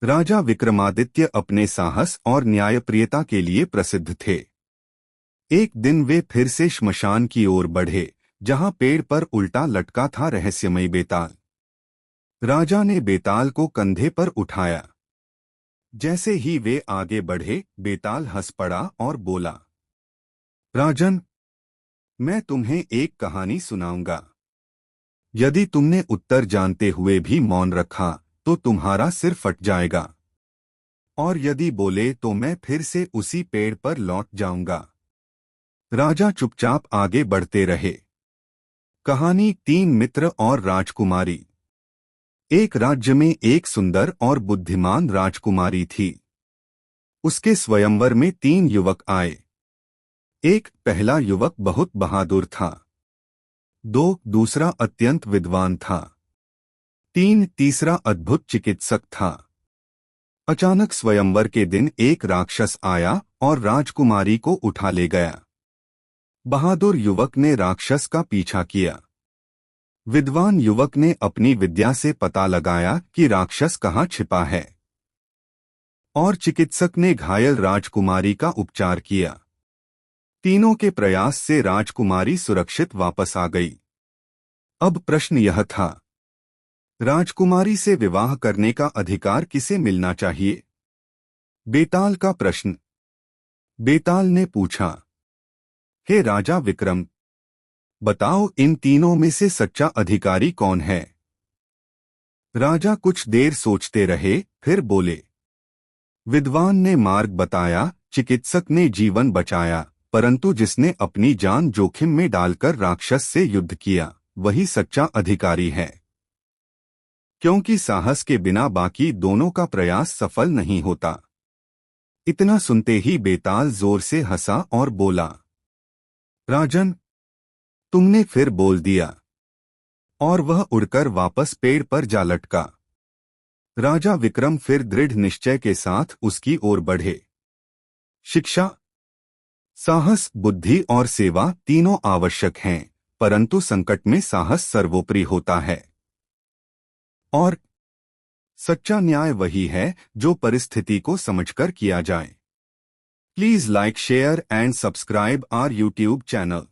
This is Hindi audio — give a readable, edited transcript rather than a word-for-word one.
राजा विक्रमादित्य अपने साहस और न्यायप्रियता के लिए प्रसिद्ध थे। एक दिन वे फिर से श्मशान की ओर बढ़े, जहां पेड़ पर उल्टा लटका था रहस्यमयी बेताल। राजा ने बेताल को कंधे पर उठाया। जैसे ही वे आगे बढ़े, बेताल हंस पड़ा और बोला, राजन, मैं तुम्हें एक कहानी सुनाऊंगा। यदि तुमने उत्तर जानते हुए भी मौन रखा तो तुम्हारा सिर फट जाएगा, और यदि बोले तो मैं फिर से उसी पेड़ पर लौट जाऊंगा। राजा चुपचाप आगे बढ़ते रहे। कहानी 3 मित्र और राजकुमारी। एक राज्य में एक सुंदर और बुद्धिमान राजकुमारी थी। उसके स्वयंवर में 3 युवक आए। एक पहला युवक बहुत बहादुर था। 2 दूसरा अत्यंत विद्वान था। 3 तीसरा अद्भुत चिकित्सक था। अचानक स्वयंवर के दिन एक राक्षस आया और राजकुमारी को उठा ले गया। बहादुर युवक ने राक्षस का पीछा किया। विद्वान युवक ने अपनी विद्या से पता लगाया कि राक्षस कहाँ छिपा है, और चिकित्सक ने घायल राजकुमारी का उपचार किया। तीनों के प्रयास से राजकुमारी सुरक्षित वापस आ गई। अब प्रश्न यह था, राजकुमारी से विवाह करने का अधिकार किसे मिलना चाहिए? बेताल का प्रश्न। बेताल ने पूछा, हे राजा विक्रम, बताओ इन तीनों में से सच्चा अधिकारी कौन है? राजा कुछ देर सोचते रहे, फिर बोले, विद्वान ने मार्ग बताया, चिकित्सक ने जीवन बचाया, परंतु जिसने अपनी जान जोखिम में डालकर राक्षस से युद्ध किया, वही सच्चा अधिकारी है। क्योंकि साहस के बिना बाकी दोनों का प्रयास सफल नहीं होता। इतना सुनते ही बेताल जोर से हंसा और बोला, राजन, तुमने फिर बोल दिया। और वह उड़कर वापस पेड़ पर जा लटका। राजा विक्रम फिर दृढ़ निश्चय के साथ उसकी ओर बढ़े। शिक्षा, साहस, बुद्धि और सेवा तीनों आवश्यक हैं, परंतु संकट में साहस सर्वोपरि होता है। और सच्चा न्याय वही है जो परिस्थिति को समझकर किया जाए। Please like, share and subscribe our YouTube channel.